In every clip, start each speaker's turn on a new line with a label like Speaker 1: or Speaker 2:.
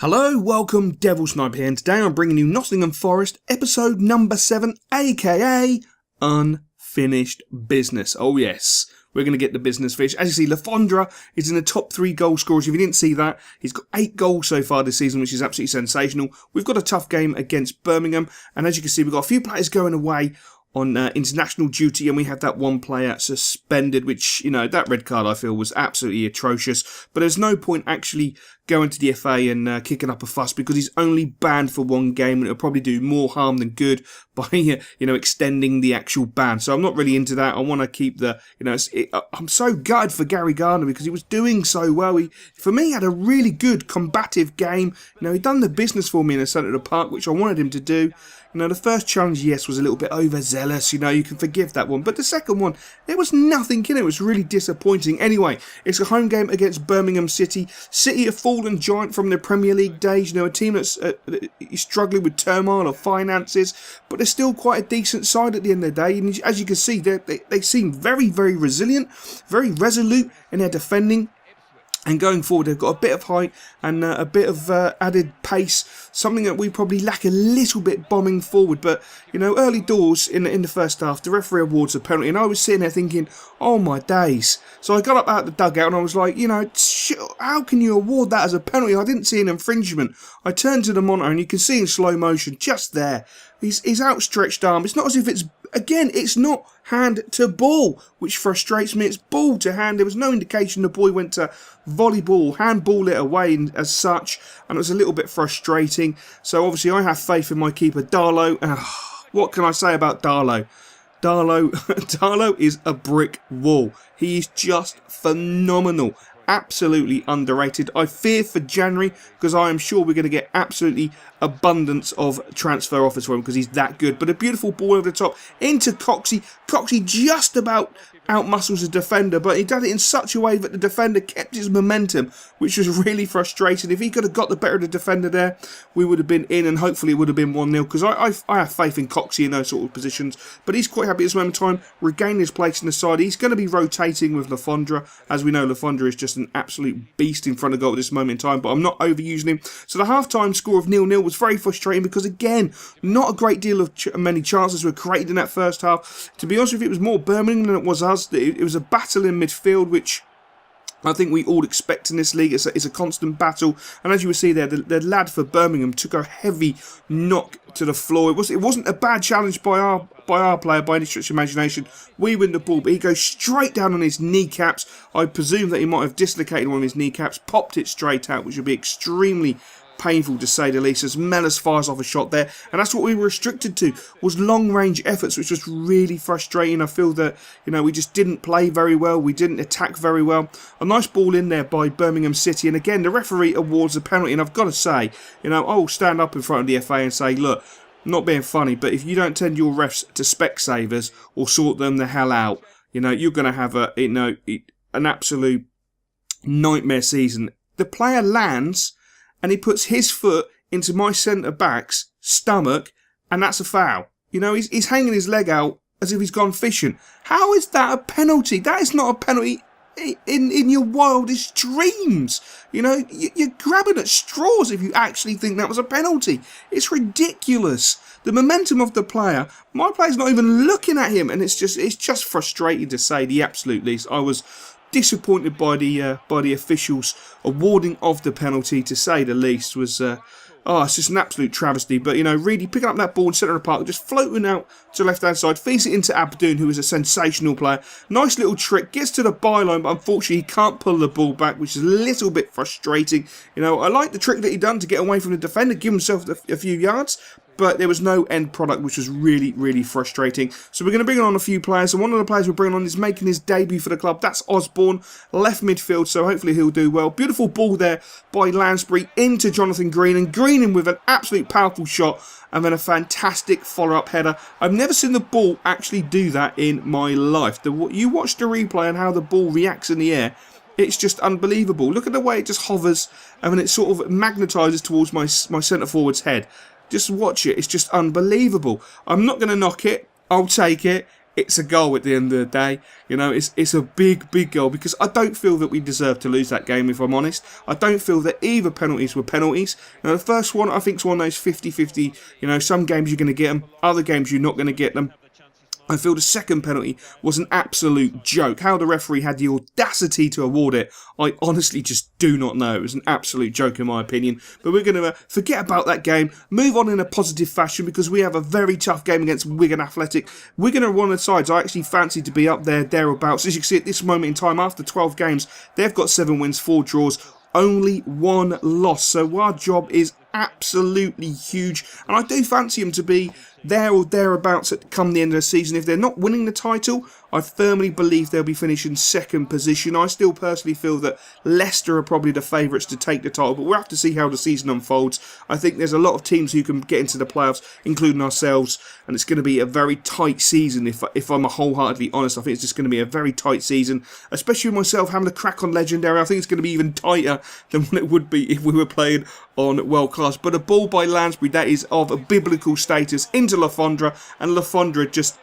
Speaker 1: Hello, welcome, Devil Sniper here, and today I'm bringing you Nottingham Forest, episode number 7, aka Unfinished Business. Oh yes, we're going to get the business fish. As you see, Lefondra is in the top 3 goal scorers. If you didn't see that, he's got 8 goals so far this season, which is absolutely sensational. We've got a tough game against Birmingham, and as you can see, we've got a few players going away on international duty, and we have that one player suspended, which, that red card I feel was absolutely atrocious. But there's no point actually going to the FA and kicking up a fuss, because he's only banned for 1 game, and it'll probably do more harm than good by extending the actual ban. So I'm not really into that. I want to keep the I'm so gutted for Gary Gardner, because he was doing so well. He, for me, had a really good combative game. He'd done the business for me in the centre of the park, which I wanted him to do. The first challenge, yes, was a little bit overzealous. You can forgive that one. But the second one, there was nothing in it. It was really disappointing. Anyway, it's a home game against Birmingham City. City, a fallen giant from their Premier League days. A team that's struggling with turmoil of finances. But they're still quite a decent side at the end of the day. And as you can see, they seem very, very resilient, very resolute in their defending. And going forward, they've got a bit of height and a bit of added pace, something that we probably lack a little bit bombing forward. But, early doors in the first half, the referee awards a penalty, and I was sitting there thinking, oh my days. So I got up out the dugout and I was like, how can you award that as a penalty? I didn't see an infringement. I turned to the monitor and you can see in slow motion, just there, his outstretched arm. It's not as if it's not hand to ball, which frustrates me. It's ball to hand. There was no indication the boy went to volleyball, handball it away as such, and it was a little bit frustrating. So obviously I have faith in my keeper, Darlow. What can I say about Darlow? Darlow is a brick wall. He is just phenomenal. Absolutely underrated. I fear for January, because I am sure we're going to get absolutely abundance of transfer offers for him, because he's that good. But a beautiful ball over the top into Coxey. Coxey just about outmuscles the defender, but he did it in such a way that the defender kept his momentum, which was really frustrating. If he could have got the better of the defender there, we would have been in, and hopefully it would have been 1-0, because I have faith in Coxey in those sort of positions. But he's quite happy at this moment in time, regaining his place in the side. He's going to be rotating with Lefondra. As we know, Lefondra is just an absolute beast in front of goal at this moment in time, but I'm not overusing him. So the half-time score of 0-0 was very frustrating, because again, not a great deal of many chances were created in that first half. To be honest with you, it was more Birmingham than it was us. It was a battle in midfield, which I think we all expect in this league. It's a constant battle, and as you will see there, the lad for Birmingham took a heavy knock to the floor. It wasn't a bad challenge by our player by any stretch of imagination. We win the ball, but he goes straight down on his kneecaps. I presume that he might have dislocated one of his kneecaps, popped it straight out, which would be extremely painful to say the least, as Mellis fires off a shot there, and that's what we were restricted to, was long range efforts, which was really frustrating. I feel that we just didn't play very well, we didn't attack very well. A nice ball in there by Birmingham City, and again the referee awards a penalty, and I've got to say, I'll stand up in front of the FA and say, look, I'm not being funny, but if you don't send your refs to Specsavers or sort them the hell out, you're going to have an absolute nightmare season. The player lands and he puts his foot into my centre-back's stomach, and that's a foul. He's hanging his leg out as if he's gone fishing. How is that a penalty? That is not a penalty in your wildest dreams. You're grabbing at straws if you actually think that was a penalty. It's ridiculous. The momentum of the player, my player's not even looking at him, and it's just frustrating to say the absolute least. I was disappointed by the officials awarding of the penalty, to say the least. Was it's just an absolute travesty. But really picking up that ball in centre of the park, just floating out to the left hand side, feeds it into Abdoun, who is a sensational player. Nice little trick, gets to the byline, but unfortunately he can't pull the ball back, which is a little bit frustrating. I like the trick that he done to get away from the defender, give himself a few yards, but there was no end product, which was really, really frustrating. So we're going to bring on a few players, and one of the players we're bringing on is making his debut for the club. That's Osborne, left midfield, so hopefully he'll do well. Beautiful ball there by Lansbury into Jonathan Green, and Greening with an absolute powerful shot, and then a fantastic follow-up header. I've never seen the ball actually do that in my life. You watch the replay and how the ball reacts in the air. It's just unbelievable. Look at the way it just hovers, and then it sort of magnetises towards my centre-forward's head. Just watch it. It's just unbelievable. I'm not going to knock it. I'll take it. it's a goal at the end of the day. You know, it's a big goal, because I don't feel that we deserve to lose that game, if I'm honest. I don't feel that either penalties were penalties. Now, the first one, I think, is one of those 50-50. You know, some games you're going to get them, other games you're not going to get them. I feel the second penalty was an absolute joke. How the referee had the audacity to award it, I honestly just do not know. It was an absolute joke in my opinion. But we're going to forget about that game, move on in a positive fashion, because we have a very tough game against Wigan Athletic. Wigan are one of the sides I actually fancy to be up there, thereabouts. As you can see at this moment in time, after 12 games, they've got 7 wins, 4 draws, only 1 loss. So our job is absolutely huge, and I do fancy them to be there or thereabouts at come the end of the season. If they're not winning the title, I firmly believe they'll be finishing second position. I still personally feel that Leicester are probably the favourites to take the title, but we'll have to see how the season unfolds. I think there's a lot of teams who can get into the playoffs, including ourselves, and it's going to be a very tight season. If I'm wholeheartedly honest, I think it's just going to be a very tight season, especially with myself having a crack on Legendary. I think it's going to be even tighter than what it would be if we were playing on World Class. But a ball by Lansbury that is of a biblical status into Lafondra, and Lafondra just,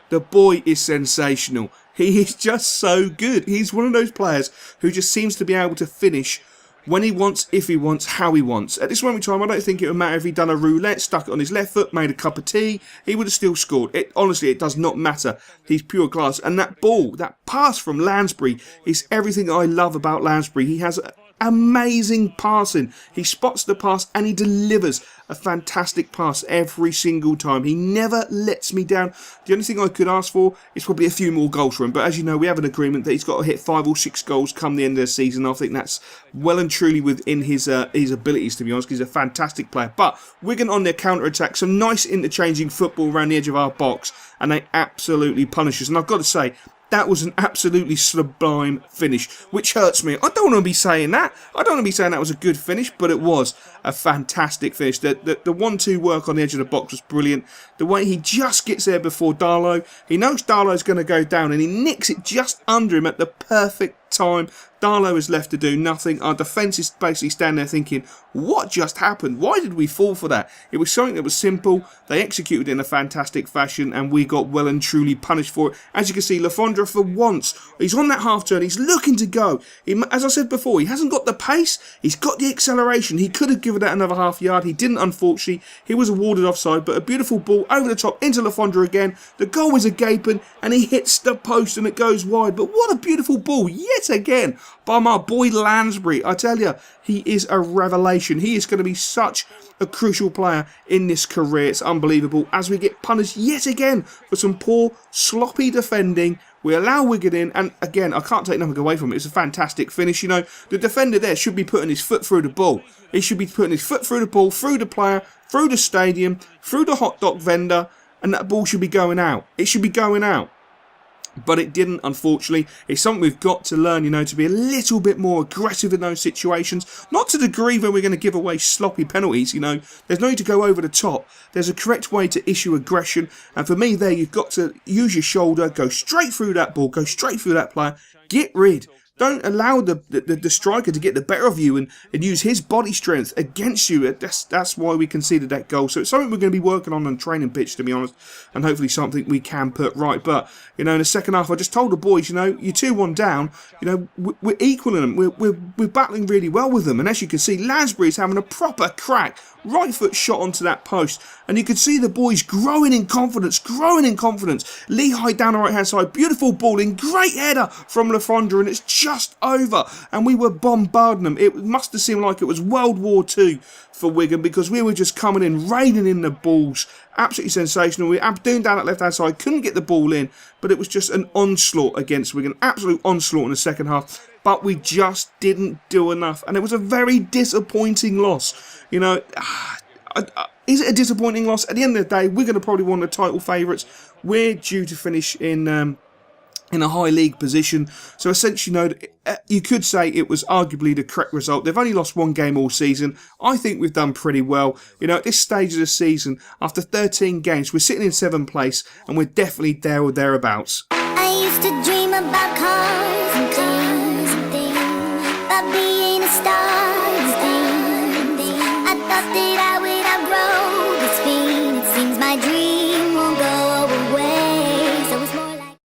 Speaker 1: the boy is sensational. He is just so good. He's one of those players who just seems to be able to finish when he wants, if he wants, how he wants. At this moment in time, I don't think it would matter if he'd done a roulette, stuck it on his left foot, made a cup of tea, he would have still scored. Honestly, it does not matter. He's pure class. And that ball, that pass from Lansbury is everything I love about Lansbury. He has amazing passing. He spots the pass and he delivers a fantastic pass every single time. He never lets me down. The only thing I could ask for is probably a few more goals for him, but as you know, we have an agreement that he's got to hit 5 or 6 goals come the end of the season. I think that's well and truly within his abilities, to be honest, because he's a fantastic player. But Wigan on their counter-attack, some nice interchanging football around the edge of our box, and they absolutely punish us. And I've got to say, that was an absolutely sublime finish, which hurts me. I don't want to be saying that. I don't want to be saying that was a good finish, but it was a fantastic finish. The 1-2 work on the edge of the box was brilliant. The way he just gets there before Darlow. He knows Darlow's going to go down, and he nicks it just under him at the perfect time. Darlow is left to do nothing. Our defence is basically standing there thinking, what just happened? Why did we fall for that? It was something that was simple. They executed it in a fantastic fashion, and we got well and truly punished for it. As you can see, Lafondra, for once, he's on that half turn. He's looking to go. As I said before, he hasn't got the pace. He's got the acceleration. He could have given that another half yard. He didn't, unfortunately. He was awarded offside, but a beautiful ball over the top into Lafondra again. The goal is a gaping, and he hits the post, and it goes wide. But what a beautiful ball yet again by my boy Lansbury. I tell you, he is a revelation. He is going to be such a crucial player in this career. It's unbelievable. As we get punished yet again for some poor, sloppy defending, we allow Wigan in, and again, I can't take nothing away from it. It's a fantastic finish. You know, the defender there should be putting his foot through the ball. He should be putting his foot through the ball, through the player, through the stadium, through the hot dog vendor, and that ball should be going out. It should be going out. But it didn't, unfortunately. It's something we've got to learn, you know, to be a little bit more aggressive in those situations. Not to the degree where we're going to give away sloppy penalties, you know. There's no need to go over the top. There's a correct way to issue aggression. And for me there, you've got to use your shoulder, go straight through that ball, go straight through that player, get rid. Don't allow the striker to get the better of you and use his body strength against you. That's why we conceded that goal. So it's something we're going to be working on the training pitch, to be honest, and hopefully something we can put right. But, you know, in the second half, I just told the boys, you know, you're 2-1 down, you know, we're equaling them. We're battling really well with them. And as you can see, Lansbury's having a proper crack. Right foot shot onto that post, and you could see the boys growing in confidence, Lehigh down the right hand side, beautiful ball in, great header from Lafondra, and it's just over, and we were bombarding them. It must have seemed like it was World War II for Wigan, because we were just coming in, raining in the balls. Absolutely sensational. Abdoon down that left hand side couldn't get the ball in, but it was just an onslaught against Wigan, absolute onslaught in the second half. But we just didn't do enough, and it was a very disappointing loss. You know, is it a disappointing loss? At the end of the day, we're going to probably one of the title favourites. We're due to finish in a high league position. So essentially, you know, you could say it was arguably the correct result. They've only lost 1 game all season. I think we've done pretty well. You know, at this stage of the season, after 13 games, we're sitting in 7th place, and we're definitely there or thereabouts.
Speaker 2: I used to dream about cars and things, about being a star and things. I thought that I would outgrow this feeling. It seems my dream